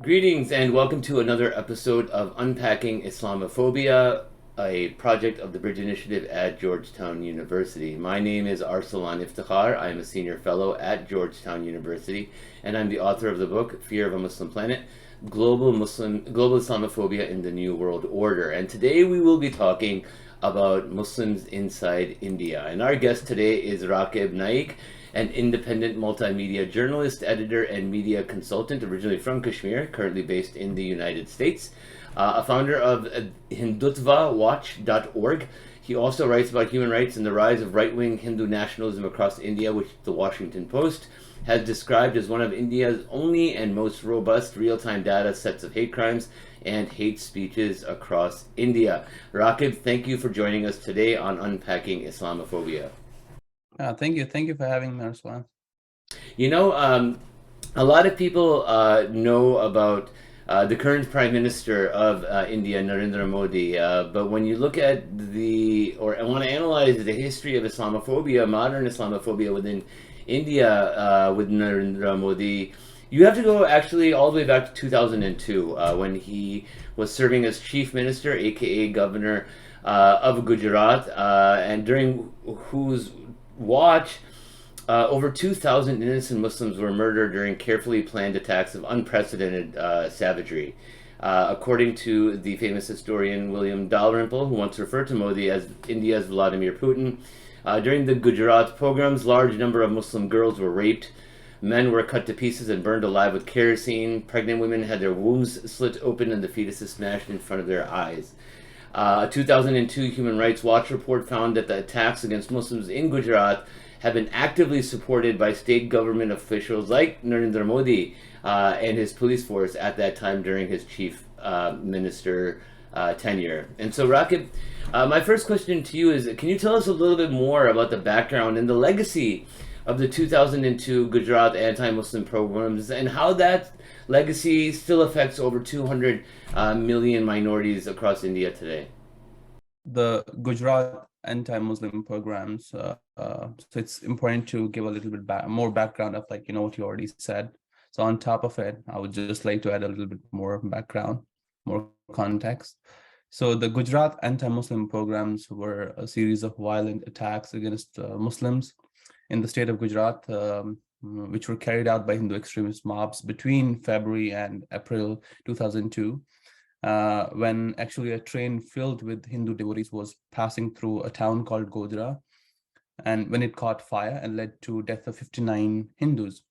Greetings and welcome to another episode of Unpacking Islamophobia, a project of the Bridge Initiative at Georgetown University. My name is Arsalan Iftikhar. I am a senior fellow at Georgetown University, and I'm the author of the book Fear of a Muslim Planet: Global Islamophobia in the New World Order. And today we will be talking about Muslims inside India. And our guest today is Raqib Naik, an independent multimedia journalist, editor, and media consultant, originally from Kashmir, currently based in the United States, a founder of HindutvWatch.org. He also writes about human rights and the rise of right-wing Hindu nationalism across India, which the Washington Post has described as one of India's only and most robust real-time data sets of hate crimes and hate speeches across India. Raqib, thank you for joining us today on Unpacking Islamophobia. Thank you for having me, Arslan. You know, a lot of people know about the current Prime Minister of India, Narendra Modi, but when you look at or want to analyze the history of Islamophobia, modern Islamophobia within India with Narendra Modi, you have to go actually all the way back to 2002 when he was serving as Chief Minister, aka Governor of Gujarat, and during whose watch over 2,000 innocent Muslims were murdered during carefully planned attacks of unprecedented savagery. According to the famous historian William Dalrymple, who once referred to Modi as India's Vladimir Putin, during the Gujarat pogroms, large number of Muslim girls were raped. Men were cut to pieces and burned alive with kerosene. Pregnant women had their wombs slit open and the fetuses smashed in front of their eyes. A 2002 Human Rights Watch report found that the attacks against Muslims in Gujarat have been actively supported by state government officials like Narendra Modi and his police force at that time during his chief minister tenure. And so, Raqib, my first question to you is, can you tell us a little bit more about the background and the legacy of the 2002 Gujarat anti-Muslim pogroms and how that legacy still affects over 200 million minorities across India today? The Gujarat anti-Muslim programs. So it's important to give a little bit more background of what you already said. So on top of it, I would just like to add a little bit more background, more context. So the Gujarat anti-Muslim programs were a series of violent attacks against Muslims in the state of Gujarat, which were carried out by Hindu extremist mobs between February and April 2002, when actually a train filled with Hindu devotees was passing through a town called Godhra, and when it caught fire and led to death of 59 Hindus.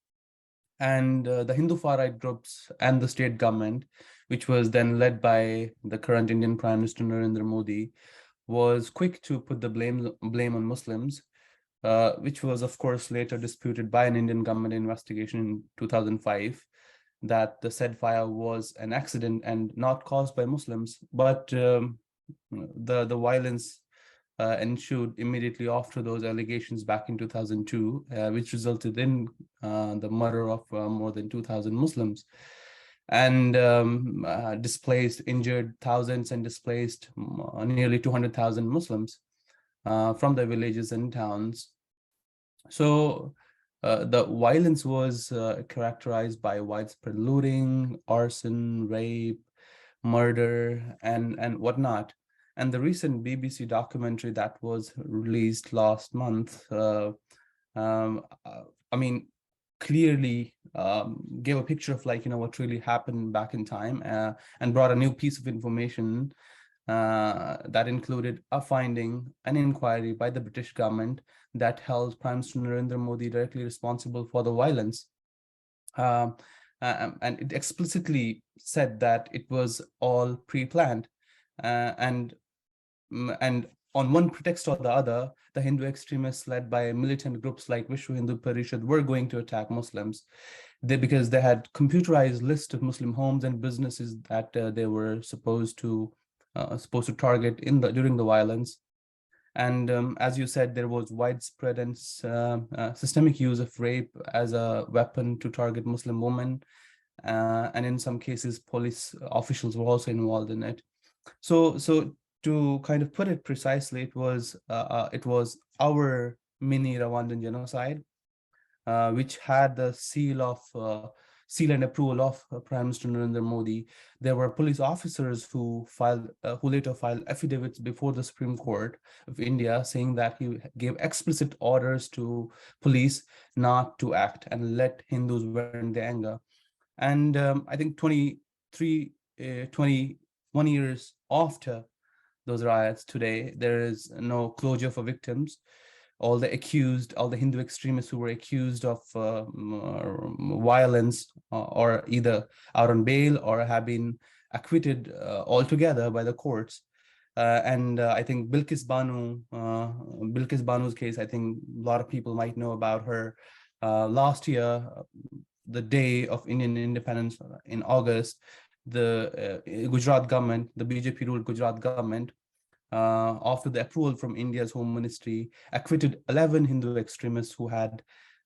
And the Hindu far-right groups and the state government, which was then led by the current Indian Prime Minister Narendra Modi, was quick to put the blame on Muslims, which was, of course, later disputed by an Indian government investigation in 2005, that the said fire was an accident and not caused by Muslims. But the violence ensued immediately after those allegations back in 2002, which resulted in the murder of more than 2,000 Muslims, and injured thousands, and displaced nearly 200,000 Muslims from their villages and towns. So the violence was characterized by widespread looting, arson, rape, murder, and whatnot. And the recent BBC documentary that was released last month, I mean, clearly gave a picture of what really happened back in time, and brought a new piece of information that included a finding, an inquiry by the British government that held Prime Minister Narendra Modi directly responsible for the violence. And it explicitly said that it was all pre-planned. And on one pretext or the other, the Hindu extremists led by militant groups like Vishwa Hindu Parishad were going to attack Muslims, because they had computerized list of Muslim homes and businesses that they were supposed to target during the violence. And as you said, there was widespread and systemic use of rape as a weapon to target Muslim women, and in some cases, police officials were also involved in it. So to kind of put it precisely, it was our mini Rwandan genocide, which had the seal of seal and approval of Prime Minister Narendra Modi. There were police officers who later filed affidavits before the Supreme Court of India, saying that he gave explicit orders to police not to act and let Hindus vent their anger. And I think 21 years after those riots today, there is no closure for victims. All the Hindu extremists who were accused of violence or either out on bail or have been acquitted altogether by the courts. And I think Bilkis Banu's case, I think a lot of people might know about her. Last year, the day of Indian independence in August, the Gujarat government, the BJP ruled Gujarat government, after the approval from India's Home Ministry, acquitted 11 Hindu extremists who had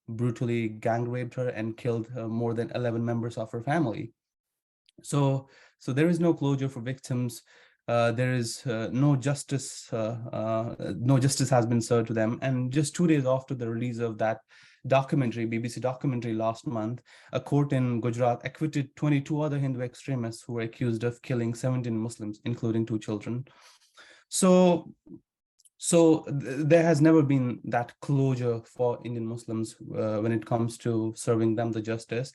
brutally gang raped her and killed more than 11 members of her family. So there is no closure for victims. There is no justice. No justice has been served to them. And just 2 days after the release of that documentary, BBC documentary last month, a court in Gujarat acquitted 22 other Hindu extremists who were accused of killing 17 Muslims, including 2 children. So there has never been that closure for Indian Muslims when it comes to serving them the justice.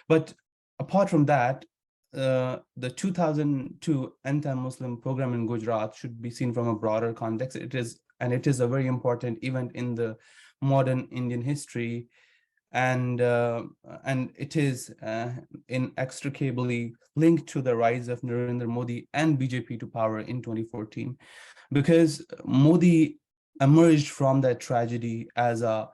But apart from that, the 2002 anti-Muslim program in Gujarat should be seen from a broader context. It is a very important event in the modern Indian history, and it is inextricably linked to the rise of Narendra Modi and BJP to power in 2014, because Modi emerged from that tragedy as a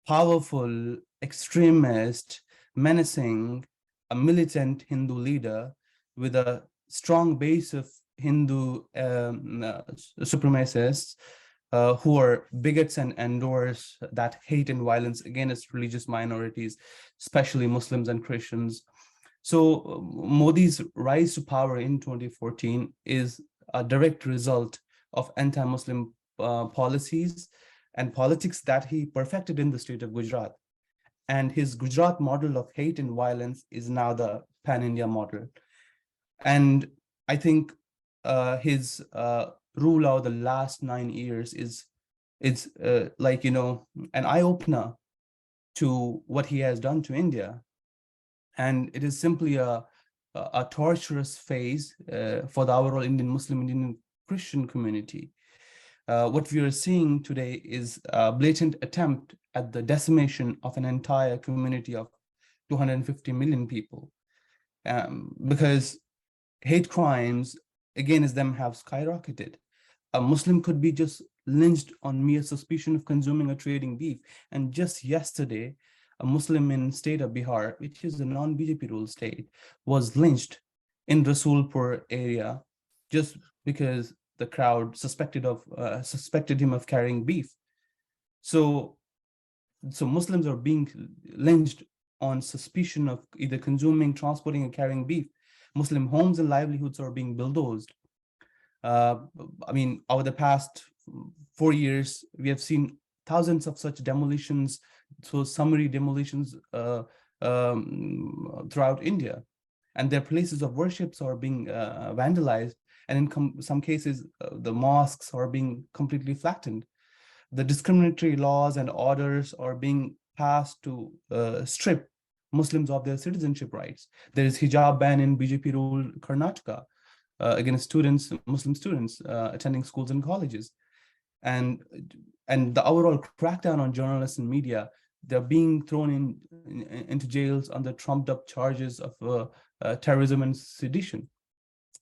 powerful, extremist, menacing, a militant Hindu leader with a strong base of Hindu supremacists who are bigots and endorse that hate and violence against religious minorities, especially Muslims and Christians. So Modi's rise to power in 2014 is a direct result of anti-Muslim policies and politics that he perfected in the state of Gujarat. And his Gujarat model of hate and violence is now the pan-India model. And I think his rule over the last 9 years is like, an eye-opener to what he has done to India. And it is simply a torturous phase for the overall Indian Muslim, Indian Christian community. What we are seeing today is a blatant attempt at the decimation of an entire community of 250 million people, because hate crimes against them have skyrocketed. A Muslim could be just lynched on mere suspicion of consuming or trading beef. And just yesterday, a Muslim in state of Bihar, which is a non-BJP ruled state, was lynched in Rasulpur area just because the crowd suspected him of carrying beef. So Muslims are being lynched on suspicion of either consuming, transporting, or carrying beef. Muslim homes and livelihoods are being bulldozed. Over the past 4 years, we have seen thousands of such demolitions, so summary demolitions throughout India, and their places of worships are being vandalized, and in some cases, the mosques are being completely flattened. The discriminatory laws and orders are being passed to strip Muslims of their citizenship rights. There is hijab ban in BJP-ruled Karnataka against Muslim students attending schools and colleges, and the overall crackdown on journalists and media. They're being thrown into jails under trumped-up charges of terrorism and sedition,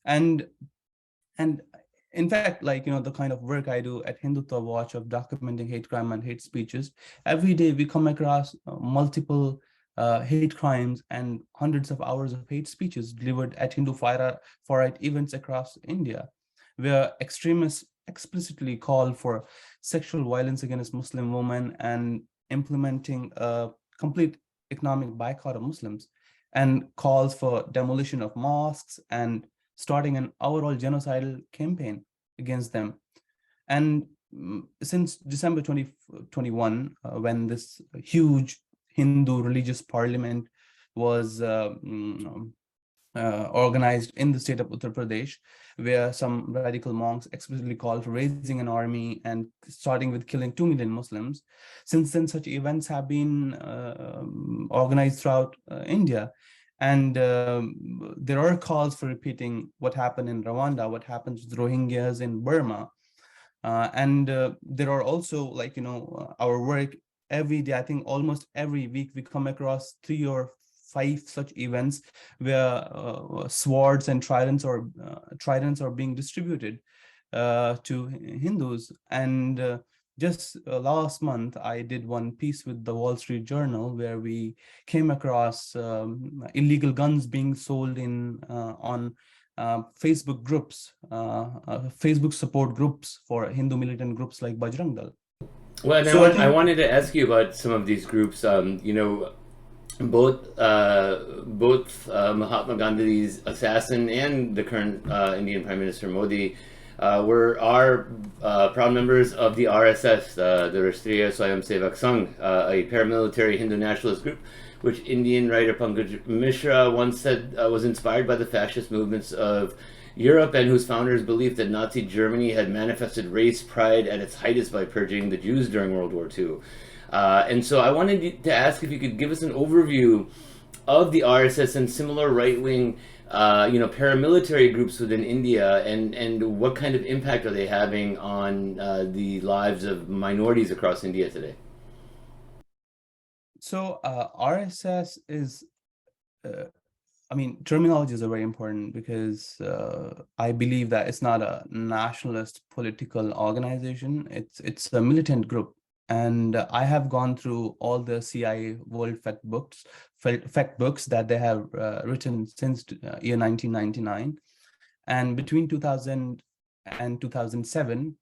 and in fact, the kind of work I do at Hindutva Watch of documenting hate crime and hate speeches, every day we come across multiple hate crimes and hundreds of hours of hate speeches delivered at Hindu far-right events across India, where extremists explicitly call for sexual violence against Muslim women and implementing a complete economic boycott of Muslims, and calls for demolition of mosques and starting an overall genocidal campaign against them. And since December 2021, when this huge Hindu religious parliament was organized in the state of Uttar Pradesh, where some radical monks explicitly called for raising an army and starting with killing 2 million Muslims. Since then, such events have been organized throughout India. And there are calls for repeating what happened in Rwanda, what happens with Rohingyas in Burma. And there are also, like, our work every day. I think almost every week we come across 3 or 5 such events where swords and tridents are being distributed to Hindus. And just last month, I did one piece with the Wall Street Journal where we came across illegal guns being sold on Facebook groups, Facebook support groups for Hindu militant groups like Bajrang Dal. Well, and So I I think, wanted to ask you about some of these groups. Both Mahatma Gandhi's assassin and the current Indian Prime Minister Modi are proud members of the RSS, the Rashtriya Swayamsevak Sangh, a paramilitary Hindu nationalist group, which Indian writer Pankaj Mishra once said was inspired by the fascist movements of Europe, and whose founders believed that Nazi Germany had manifested race pride at its height by purging the Jews during World War II. And so I wanted to ask if you could give us an overview of the RSS and similar right-wing, paramilitary groups within India, and what kind of impact are they having on the lives of minorities across India today? so RSS is, terminologies are very important because I believe that it's not a nationalist political organization. It's a militant group. And I have gone through all the CIA World Fact books that they have written since year 1999. And between 2000 and 2007,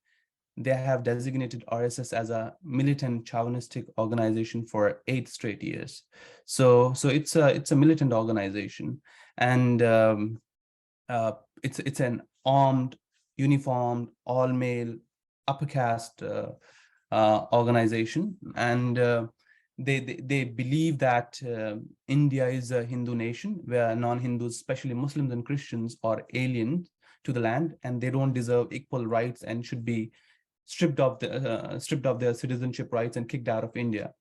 they have designated RSS as a militant chauvinistic organization for 8 straight years. So it's a militant organization, and it's an armed, uniformed, all male, upper caste organization, and they believe that India is a Hindu nation where non-Hindus, especially Muslims and Christians, are alien to the land, and they don't deserve equal rights and should be stripped of their citizenship rights and kicked out of India.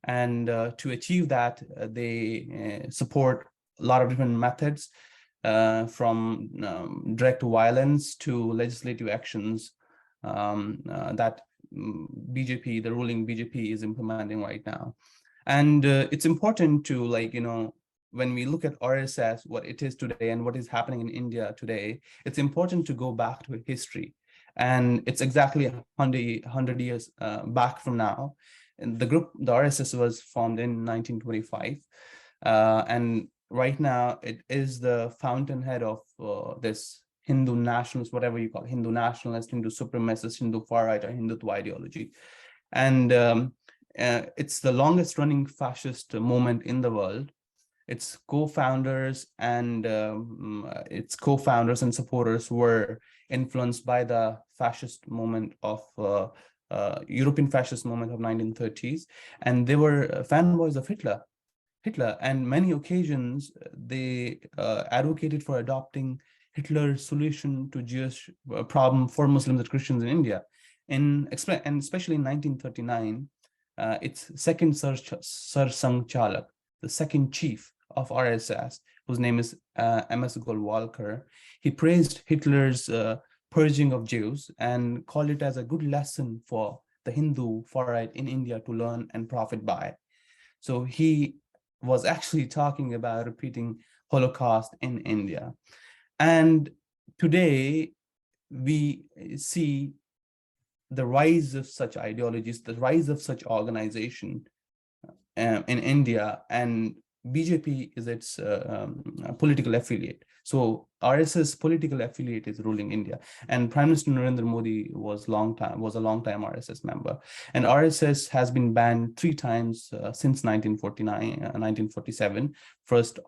And to achieve that, they support a lot of different methods, from direct violence to legislative actions that BJP, the ruling BJP, is implementing right now. And it's important to, when we look at RSS, what it is today and what is happening in India today, it's important to go back to history. And it's exactly 100 years back from now. And the RSS was formed in 1925. And right now, it is the fountainhead of this Hindu nationalist, whatever you call it, Hindu nationalist, Hindu supremacist, Hindu far-right, or Hindutva ideology. And it's the longest running fascist movement in the world. Its co-founders and supporters were influenced by the fascist movement of European fascist movement of 1930s, and they were fanboys of Hitler. And many occasions they advocated for adopting Hitler's solution to Jewish problem for Muslims and Christians in India. And especially in 1939, its second Sar Sangh Chalak, the second chief of RSS, whose name is M.S. Golwalkar, he praised Hitler's purging of Jews and called it as a good lesson for the Hindu far-right in India to learn and profit by. So he was actually talking about repeating Holocaust in India. And today we see the rise of such ideologies, the rise of such organization in India, and BJP is its political affiliate. So RSS political affiliate is ruling India, and Prime Minister Narendra Modi was a long time RSS member, and RSS has been banned 3 times since 1947. First,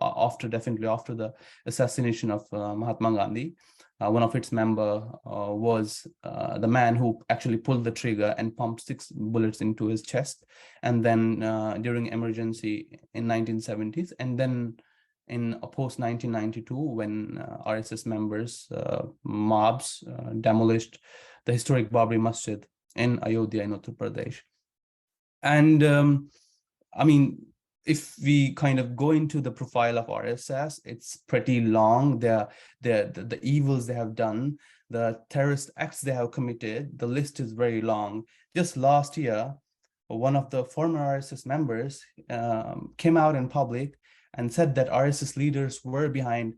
definitely after the assassination of Mahatma Gandhi, one of its member was the man who actually pulled the trigger and pumped 6 bullets into his chest, and then during emergency in 1970s, and then in post 1992 when RSS members mobs demolished the historic Babri Masjid in Ayodhya in Uttar Pradesh. And I mean, if we kind of go into the profile of RSS, it's pretty long. The evils they have done, the terrorist acts they have committed, the list is very long. Just last year, one of the former RSS members came out in public and said that RSS leaders were behind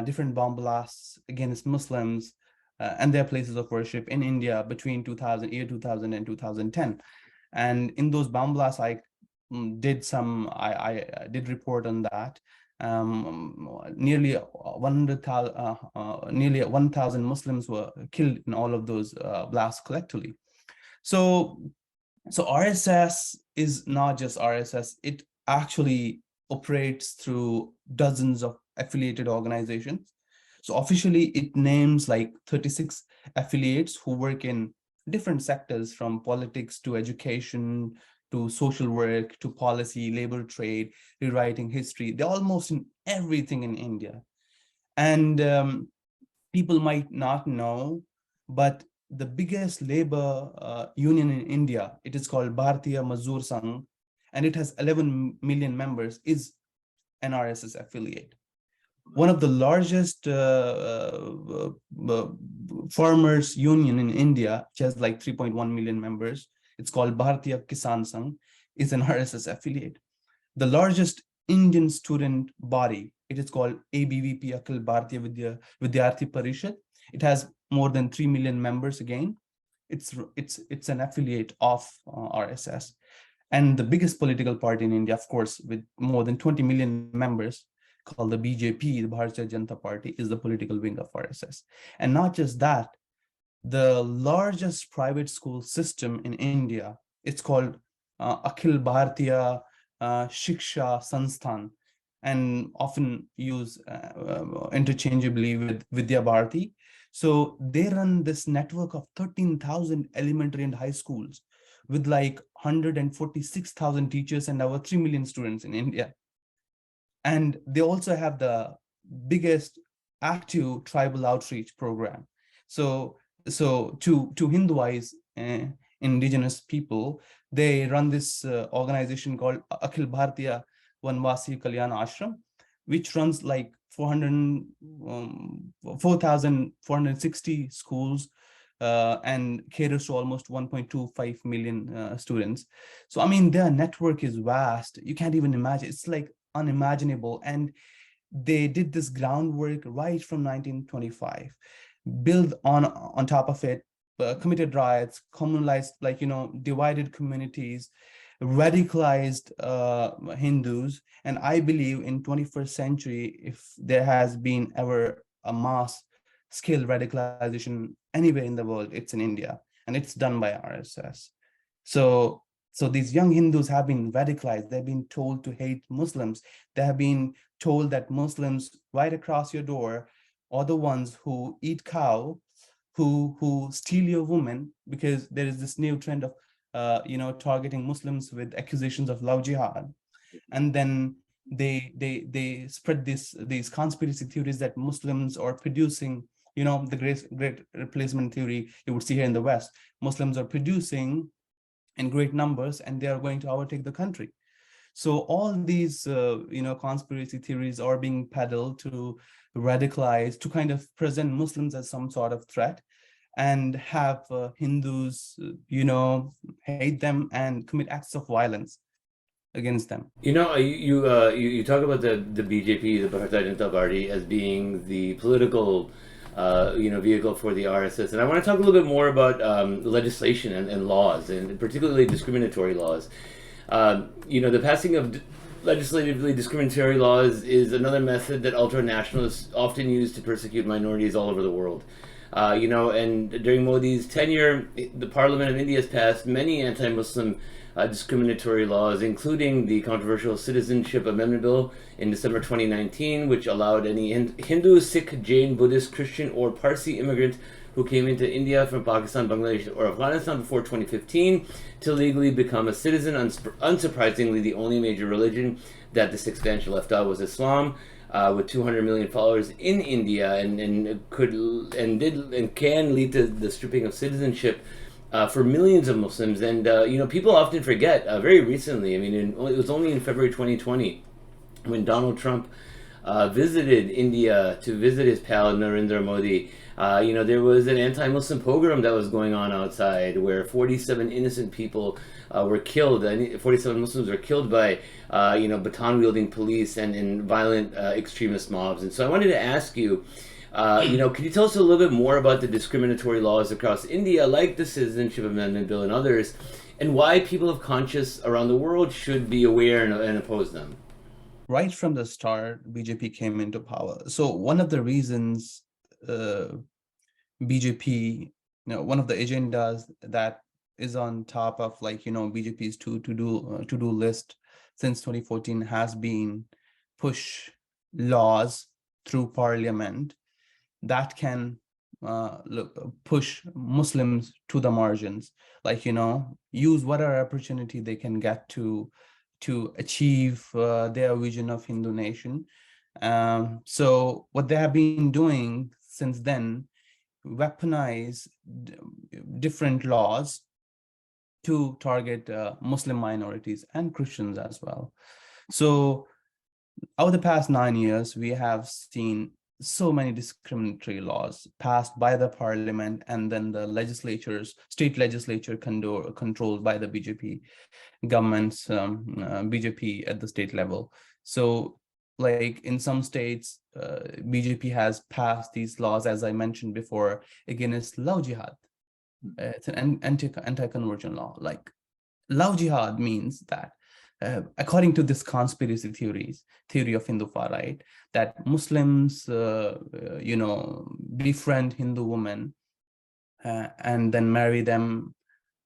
different bomb blasts against Muslims and their places of worship in India between 2000 and 2010. And in those bomb blasts, I did report on that. Nearly 1,000 Muslims were killed in all of those blasts collectively. So RSS is not just RSS, it actually operates through dozens of affiliated organizations. So officially it names like 36 affiliates who work in different sectors, from politics to education to social work to policy, labor, trade, rewriting history. They're almost in everything in India. And people might not know, but the biggest labor union in India, it is called Bharatiya Mazdoor Sangh, and it has 11 million members, is an RSS affiliate. One of the largest farmers union in India, which has like 3.1 million members, it's called Bharatiya Kisan Sangh, is an RSS affiliate. The largest Indian student body, it is called ABVP, Akhil Bharatiya Vidyarthi Parishad. It has more than 3 million members again. It's an affiliate of RSS. And the biggest political party in India, of course, with more than 20 million members, called the BJP, the Bharatiya Janata Party, is the political wing of RSS. And not just that, the largest private school system in India, it's called Akhil Bharatiya Shiksha Sansthan, and often used interchangeably with Vidya Bharati. So they run this network of 13,000 elementary and high schools with like 146,000 teachers and over 3 million students in India. And they also have the biggest active tribal outreach program. So to Hinduize indigenous people, they run this organization called Akhil Bharatiya Vanvasi Kalyan Ashram, which runs like 4,460 schools and caters to almost 1.25 million students. So, I mean, their network is vast. You can't even imagine. It's like unimaginable. And they did this groundwork right from 1925, build on top of it, committed riots, communalized, like, divided communities, radicalized Hindus. And I believe in 21st century, if there has been ever a mass scale radicalization anywhere in the world, it's in India, and it's done by RSS. So these young Hindus have been radicalized. They've been told to hate Muslims. They have been told that Muslims right across your door are the ones who eat cow, who steal your woman, because there is this new trend of targeting Muslims with accusations of love jihad. And then they spread these conspiracy theories that Muslims are producing, the great replacement theory you would see here in the West. Muslims are producing in great numbers and they are going to overtake the country. So all these conspiracy theories are being peddled to radicalize, to kind of present Muslims as some sort of threat, and have Hindus hate them and commit acts of violence against them. You talk about the BJP, the Bharatiya Janata Party, as being the political vehicle for the RSS, and I want to talk a little bit more about legislation and laws, and particularly discriminatory laws. The passing of legislatively discriminatory laws is another method that ultra-nationalists often use to persecute minorities all over the world. And during Modi's tenure, the Parliament of India has passed many anti-Muslim discriminatory laws, including the controversial Citizenship Amendment Bill in December 2019, which allowed any Hindu, Sikh, Jain, Buddhist, Christian, or Parsi immigrant who came into India from Pakistan, Bangladesh, or Afghanistan before 2015 to legally become a citizen. Unsurprisingly, the only major religion that this expansion left out was Islam, with 200 million followers in India, and can lead to the stripping of citizenship for millions of Muslims. And people often forget. Very recently, it was only in February 2020 when Donald Trump visited India to visit his pal Narendra Modi. There was an anti-Muslim pogrom that was going on outside where 47 innocent people were killed. 47 Muslims were killed by, baton-wielding police and violent extremist mobs. And so I wanted to ask you, could you tell us a little bit more about the discriminatory laws across India, like the Citizenship Amendment Bill and others, and why people of conscience around the world should be aware and oppose them? Right from the start, BJP came into power. So one of the reasons BJP, one of the agendas that is on top of BJP's to-do list since 2014 has been push laws through parliament that can push Muslims to the margins, use whatever opportunity they can get to achieve their vision of Hindu nation. So what they have been doing since then, weaponize different laws to target Muslim minorities and Christians as well. So over the past 9 years, we have seen so many discriminatory laws passed by the parliament, and then the state legislature controlled by the BJP governments, BJP at the state level. So in some states, BJP has passed these laws, as I mentioned before, against love jihad. It's an anti-conversion law. Love jihad means that according to this conspiracy theory of Hindu far right, that Muslims, befriend Hindu women and then marry them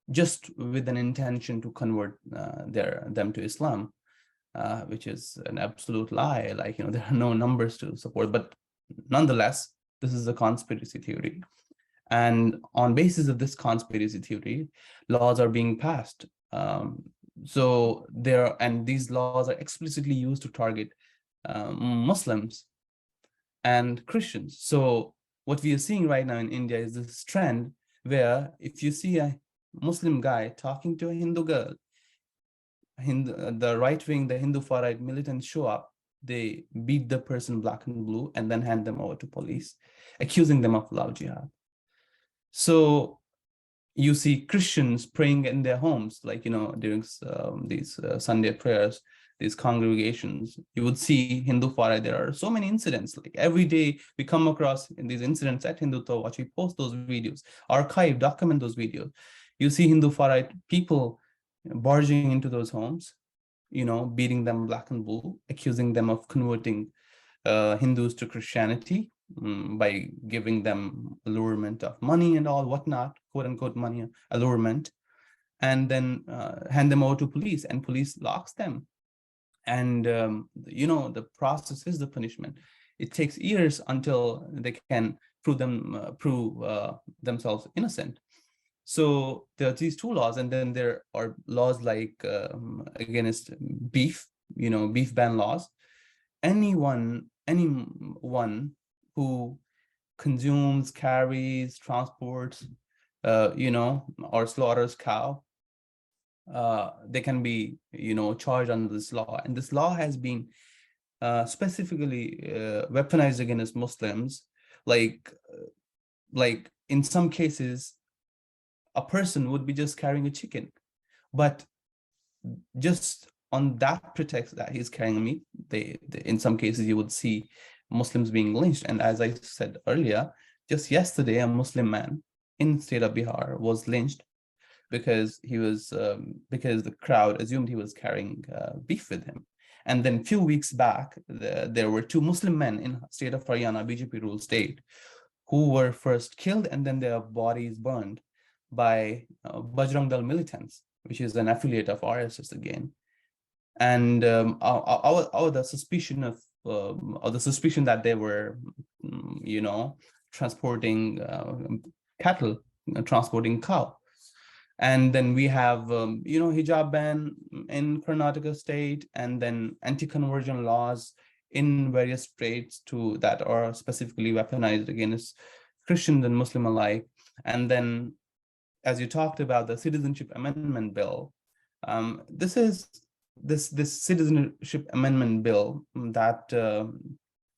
just with an intention to convert them to Islam, which is an absolute lie. There are no numbers to support, but nonetheless, this is a conspiracy theory. And on basis of this conspiracy theory, laws are being passed. These laws are explicitly used to target Muslims and Christians. So what we are seeing right now in India is this trend where if you see a Muslim guy talking to a Hindu girl, the right wing, the Hindu far right militants show up, they beat the person black and blue and then hand them over to police, accusing them of love jihad. So you see Christians praying in their homes, during these Sunday prayers, these congregations. You would see Hindu far right. There are so many incidents. Every day we come across these incidents at Hindutva Watch. We post those videos, archive, document those videos. You see Hindu far right people barging into those homes, beating them black and blue, accusing them of converting Hindus to Christianity by giving them allurement of money and all whatnot, quote unquote money allurement, and then hand them over to police, and police locks them. And the process is the punishment. It takes years until they can prove themselves innocent. So there are these two laws, and then there are laws against beef, beef ban laws. Anyone who consumes, carries, transports, or slaughters cow, they can be, charged under this law. And this law has been specifically weaponized against Muslims. In some cases, a person would be just carrying a chicken, but just on that pretext that he's carrying meat, in some cases you would see Muslims being lynched. And as I said earlier, just yesterday, a Muslim man in the state of Bihar was lynched because because the crowd assumed he was carrying beef with him. And then a few weeks back, there were two Muslim men in state of Haryana, BJP ruled state, who were first killed and then their bodies burned by Bajrang Dal militants, which is an affiliate of RSS again. And the suspicion of or the suspicion that they were, transporting cattle, transporting cow. And then we have, hijab ban in Karnataka state, and then anti-conversion laws in various states that are specifically weaponized against Christians and Muslim alike. And then, as you talked about the Citizenship Amendment Bill, this Citizenship Amendment Bill that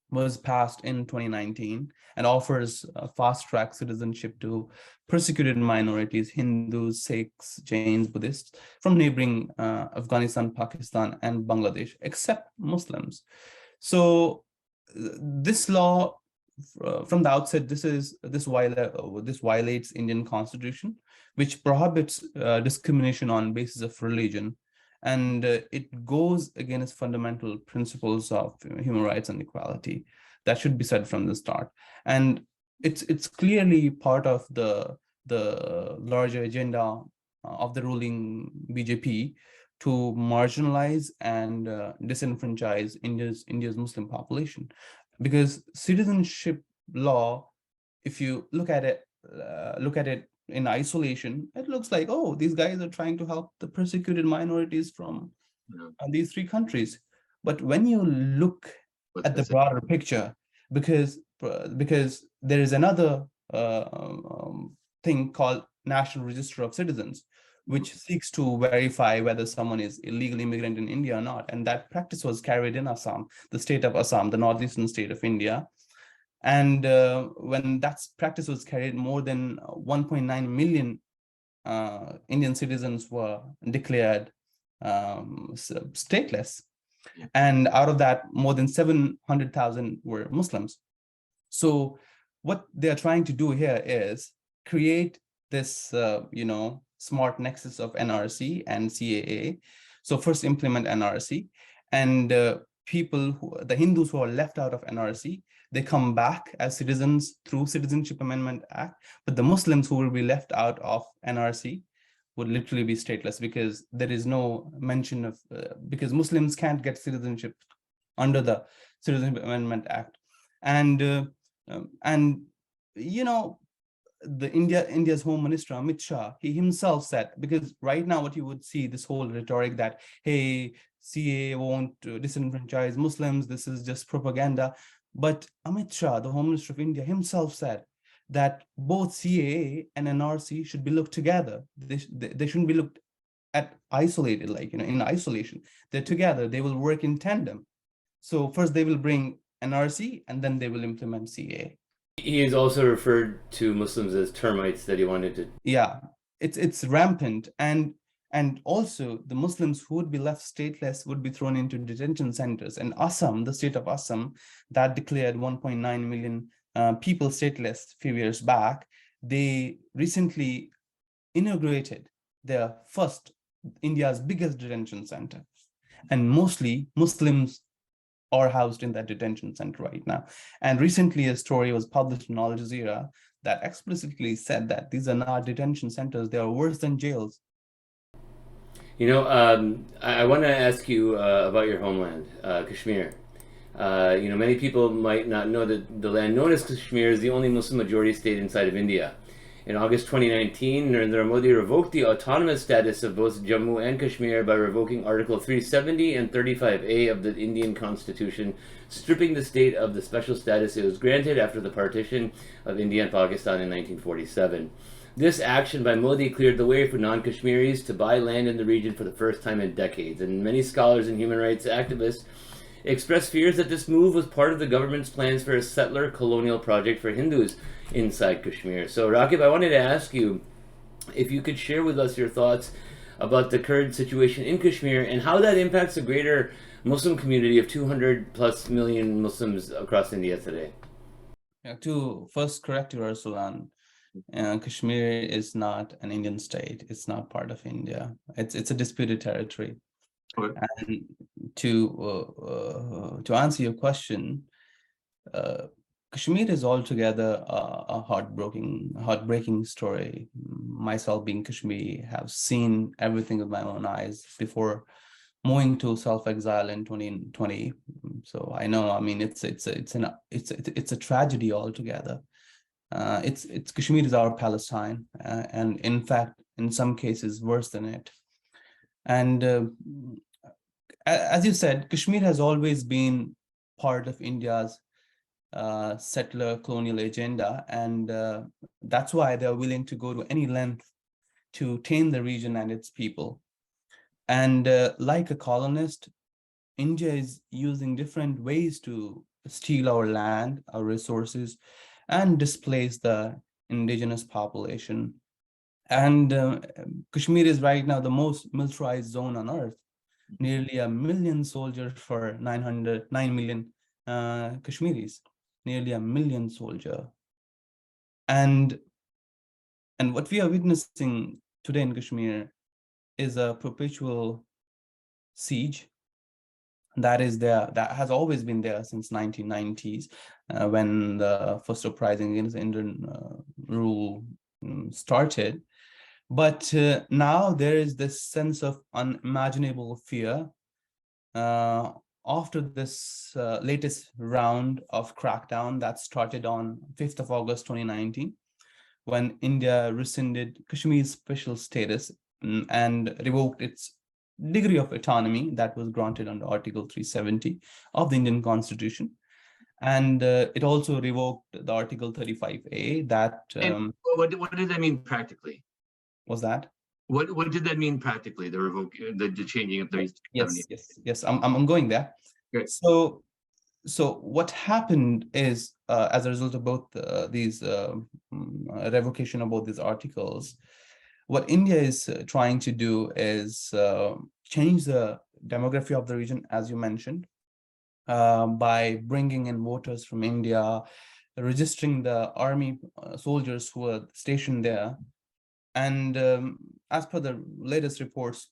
was passed in 2019 and offers fast-track citizenship to persecuted minorities, Hindus, Sikhs, Jains, Buddhists, from neighboring Afghanistan, Pakistan, and Bangladesh, except Muslims. So this law, from the outset, this violates Indian Constitution, which prohibits discrimination on basis of religion, and it goes against fundamental principles of human rights and equality. That should be said from the start. And it's clearly part of the larger agenda of the ruling BJP to marginalize and disenfranchise India's Muslim population. Because citizenship law, if you look at it in isolation, it looks like, oh, these guys are trying to help the persecuted minorities from these three countries. But when you look at the broader picture, because there is another thing called National Register of Citizens, which seeks to verify whether someone is illegal immigrant in India or not. And that practice was carried in Assam, the state of Assam, the northeastern state of India. And when that practice was carried, more than 1.9 million Indian citizens were declared stateless. And out of that, more than 700,000 were Muslims. So what they're trying to do here is create this, smart nexus of NRC and CAA. So first implement NRC, and the Hindus who are left out of NRC, they come back as citizens through Citizenship Amendment Act, but the Muslims who will be left out of NRC would literally be stateless, because there is no mention of, because Muslims can't get citizenship under the Citizenship Amendment Act. And India's Home Minister Amit Shah, he himself said, because right now what you would see, this whole rhetoric that, hey, CA won't disenfranchise Muslims, this is just propaganda. But Amit Shah, the Home Minister of India, himself said that both CAA and NRC should be looked together. They shouldn't be looked at isolated, in isolation. They're together, they will work in tandem. So first they will bring NRC and then they will implement CAA. He has also referred to Muslims as termites that he wanted to. Yeah, it's rampant, and also the Muslims who would be left stateless would be thrown into detention centers. And Assam, the state of Assam, that declared 1.9 million people stateless a few years back, they recently inaugurated their first, India's biggest detention center, and mostly Muslims are housed in that detention center right now. And recently a story was published in Al Jazeera that explicitly said that these are not detention centers, they are worse than jails. I want to ask you about your homeland, Kashmir. Many people might not know that the land known as Kashmir is the only Muslim majority state inside of India. In August 2019, Narendra Modi revoked the autonomous status of both Jammu and Kashmir by revoking Article 370 and 35A of the Indian Constitution, stripping the state of the special status it was granted after the partition of India and Pakistan in 1947. This action by Modi cleared the way for non-Kashmiris to buy land in the region for the first time in decades, and many scholars and human rights activists expressed fears that this move was part of the government's plans for a settler colonial project for Hindus inside Kashmir. So, Raqib, I wanted to ask you if you could share with us your thoughts about the current situation in Kashmir and how that impacts the greater Muslim community of 200 plus million Muslims across India today. Yeah, to first correct you, Arsalan, Kashmir is not an Indian state. It's not part of India. It's a disputed territory. Okay. And to answer your question, Kashmir is altogether a heartbreaking story. Myself being Kashmiri, have seen everything with my own eyes before moving to self-exile in 2020. So I know, I mean, it's a tragedy altogether. It's Kashmir is our Palestine, and in fact, in some cases, worse than it. And as you said, Kashmir has always been part of India's settler colonial agenda, and that's why they're willing to go to any length to tame the region and its people. And like a colonist, India is using different ways to steal our land, our resources, and displace the indigenous population. And Kashmir is right now the most militarized zone on earth. Nearly 1 million soldiers for 9 million Kashmiris. Nearly 1 million soldiers. And what we are witnessing today in Kashmir is a perpetual siege that is there, that has always been there since 1990s, when the first uprising against Indian rule started. But now there is this sense of unimaginable fear after this latest round of crackdown that started on 5th of August 2019, when India rescinded Kashmir's special status and revoked its degree of autonomy that was granted under Article 370 of the Indian Constitution. And it also revoked the Article 35A that And what did that mean practically? was that. What did that mean practically? The changing of 370? Yes. I'm going there. Great. So what happened is, as a result of both these revocation of both these articles, what India is trying to do is change the demography of the region, as you mentioned, by bringing in voters from India, registering the army soldiers who are stationed there. And as per the latest reports,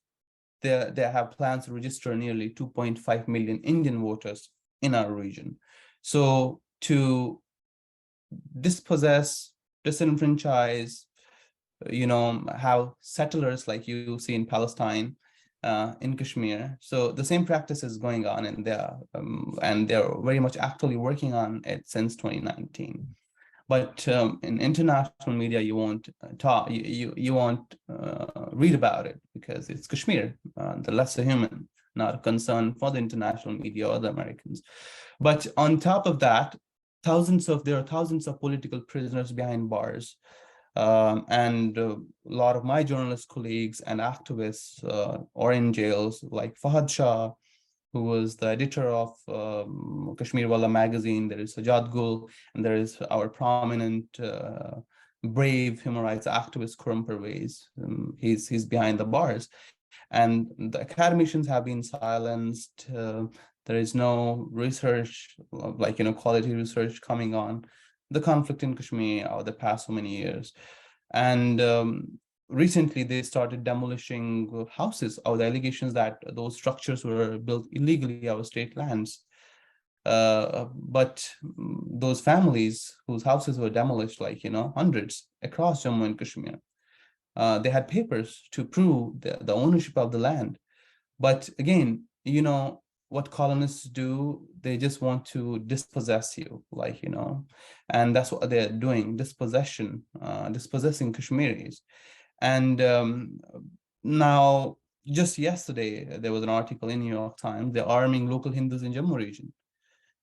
they have plans to register nearly 2.5 million Indian voters in our region. So to dispossess, disenfranchise, have settlers like you see in Palestine, in Kashmir. So the same practice is going on in there, and they're very much actively working on it since 2019. But in international media, you won't you won't read about it because it's Kashmir, the lesser human, not a concern for the international media or the Americans. But on top of that, there are thousands of political prisoners behind bars. And a lot of my journalist colleagues and activists are in jails, like Fahad Shah, who was the editor of Kashmir Wala magazine. There is Sajad Gul, and there is our prominent, brave human rights activist, Khurram Parvez. He's behind the bars. And the academicians have been silenced. There is no research, quality research coming on the conflict in Kashmir over the past so many years. And recently they started demolishing houses, or the allegations that those structures were built illegally on state lands. But those families whose houses were demolished, hundreds across Jammu and Kashmir, they had papers to prove the ownership of the land. But again, what colonists do, they just want to dispossess you, and that's what they're doing, dispossessing Kashmiris. And now, just yesterday, there was an article in New York Times, they're arming local Hindus in Jammu region.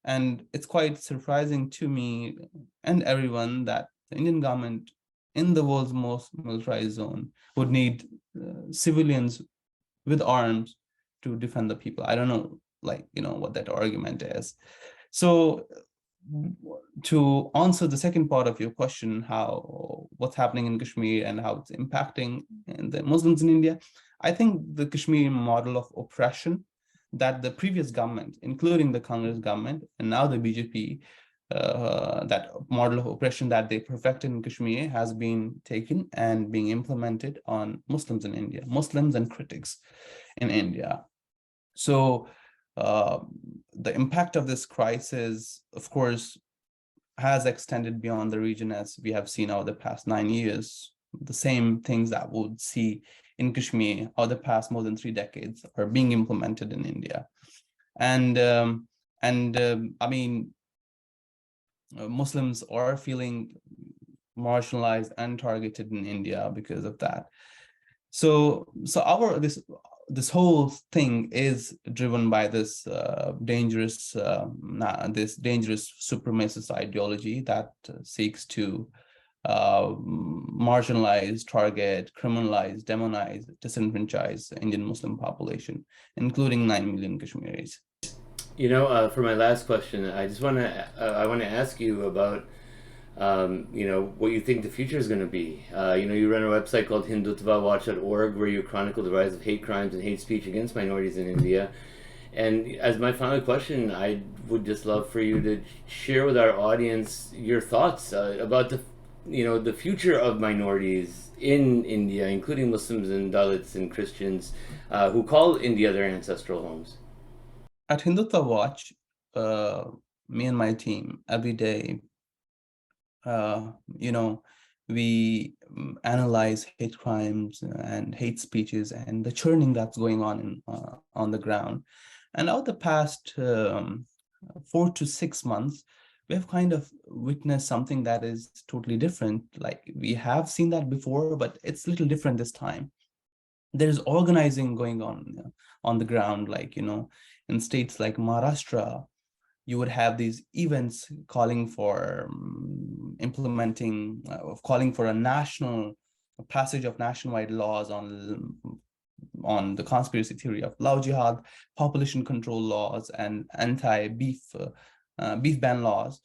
And it's quite surprising to me and everyone that the Indian government in the world's most militarized zone would need civilians with arms to defend the people. I don't know, what that argument is. So to answer the second part of your question, what's happening in Kashmir and how it's impacting the Muslims in India, I think the Kashmiri model of oppression that the previous government, including the Congress government and now the BJP, that model of oppression that they perfected in Kashmir has been taken and being implemented on Muslims in India, Muslims and critics in India. So the impact of this crisis, of course, has extended beyond the region, as we have seen over the past 9 years. The same things that we would see in Kashmir over the past more than 3 decades are being implemented in India. And I mean, Muslims are feeling marginalized and targeted in India because of that. So this whole thing is driven by this dangerous supremacist ideology that seeks to marginalize, target, criminalize, demonize, disenfranchise the Indian Muslim population, including 9 million Kashmiris. For my last question, I just want to ask you about what you think the future is going to be. You run a website called hindutvawatch.org where you chronicle the rise of hate crimes and hate speech against minorities in India. And as my final question, I would just love for you to share with our audience your thoughts about the future of minorities in India, including Muslims and Dalits and Christians who call India their ancestral homes. At Hindutva Watch, me and my team, every day, we analyze hate crimes and hate speeches and the churning that's going on the ground. And over the past 4 to 6 months, we have kind of witnessed something that is totally different. Like, we have seen that before, but it's a little different this time. There's organizing going on the ground, in states like Maharashtra. You would have these events calling for calling for a passage of nationwide laws on the conspiracy theory of love jihad, population control laws, and anti-beef ban laws.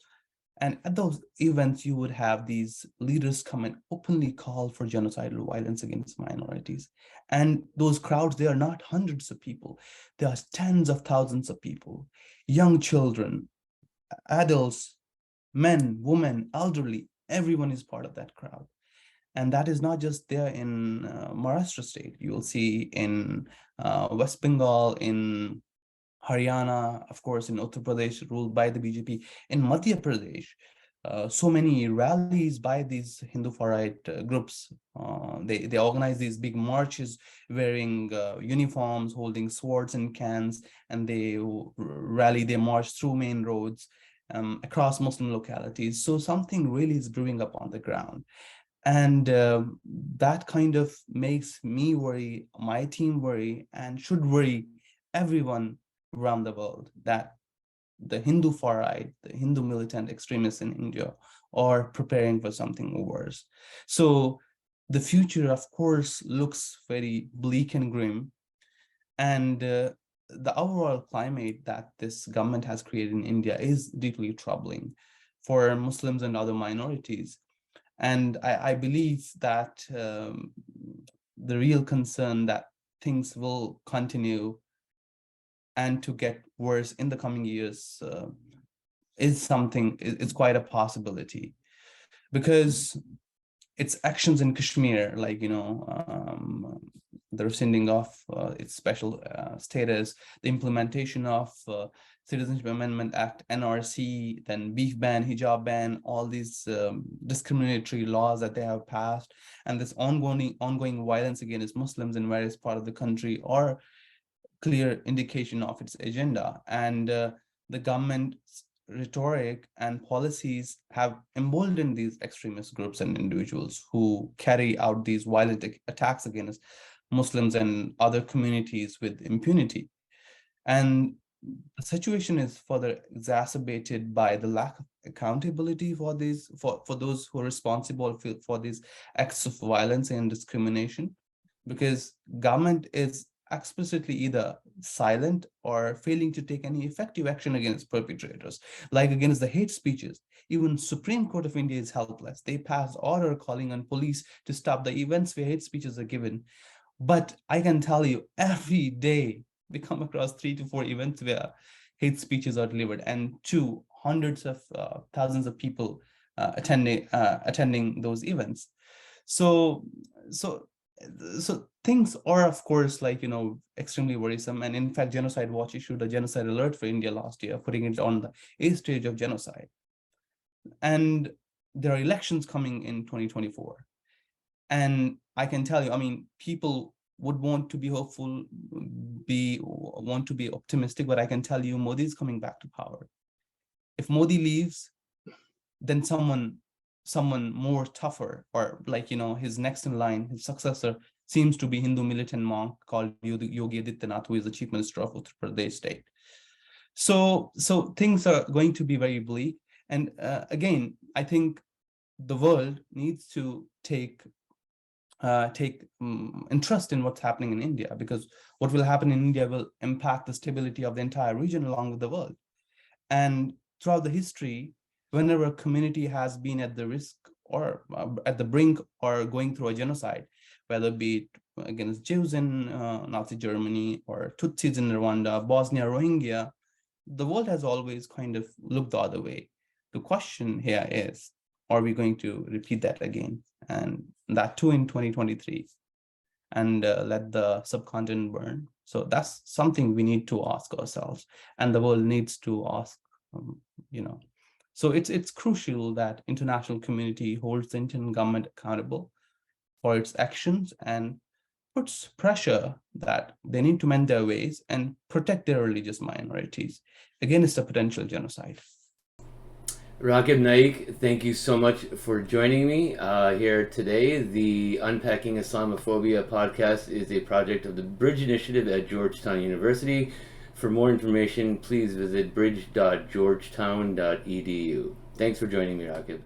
And at those events, you would have these leaders come and openly call for genocidal violence against minorities. And those crowds, they are not hundreds of people. They are tens of thousands of people, young children, adults, men, women, elderly. Everyone is part of that crowd. And that is not just there in Maharashtra state. You will see in West Bengal, in Haryana, of course, in Uttar Pradesh, ruled by the BJP, in Madhya Pradesh, so many rallies by these Hindu far-right groups. They organize these big marches wearing uniforms, holding swords and cans, and they march through main roads across Muslim localities. So something really is brewing up on the ground. And that kind of makes me worry, my team worry, and should worry everyone around the world, that the Hindu far-right, the Hindu militant extremists in India are preparing for something worse. So the future, of course, looks very bleak and grim. And the overall climate that this government has created in India is deeply troubling for Muslims and other minorities. And I believe that the real concern that things will continue and to get worse in the coming years is quite a possibility, because its actions in Kashmir, the rescinding of its special status, the implementation of Citizenship Amendment Act, NRC, then beef ban, hijab ban, all these discriminatory laws that they have passed, and this ongoing violence against Muslims in various parts of the country are clear indication of its agenda. And the government's rhetoric and policies have emboldened these extremist groups and individuals who carry out these violent attacks against Muslims and other communities with impunity. And the situation is further exacerbated by the lack of accountability for those who are responsible for these acts of violence and discrimination, because government is explicitly either silent or failing to take any effective action against perpetrators, like against the hate speeches. Even Supreme Court of India is helpless. They passed order calling on police to stop the events where hate speeches are given. But I can tell you, every day we come across 3 to 4 events where hate speeches are delivered, and hundreds of thousands of people attending those events. So things are, of course, extremely worrisome. And in fact, Genocide Watch issued a genocide alert for India last year, putting it on the 8th stage of genocide. and there are elections coming in 2024. And I can tell you, I mean, people would want to be hopeful, want to be optimistic, but I can tell you Modi is coming back to power. If Modi leaves, then someone more tougher, or like, his next in line, his successor, seems to be Hindu militant monk called Yogi Adityanath, who is the chief minister of Uttar Pradesh state. So things are going to be very bleak. And again, I think the world needs to take interest in what's happening in India, because what will happen in India will impact the stability of the entire region along with the world. And throughout the history, whenever a community has been at the risk or at the brink or going through a genocide, whether it be against Jews in Nazi Germany or Tutsis in Rwanda, Bosnia, Rohingya, the world has always kind of looked the other way. The question here is, are we going to repeat that again? And that too in 2023, and let the subcontinent burn? So that's something we need to ask ourselves, and the world needs to ask, So it's crucial that international community holds the Indian government accountable for its actions and puts pressure that they need to mend their ways and protect their religious minorities against a potential genocide. Raqib Naik, thank you so much for joining me here today. The Unpacking Islamophobia podcast is a project of the Bridge Initiative at Georgetown University. For more information, please visit bridge.georgetown.edu. Thanks for joining me, Raqib.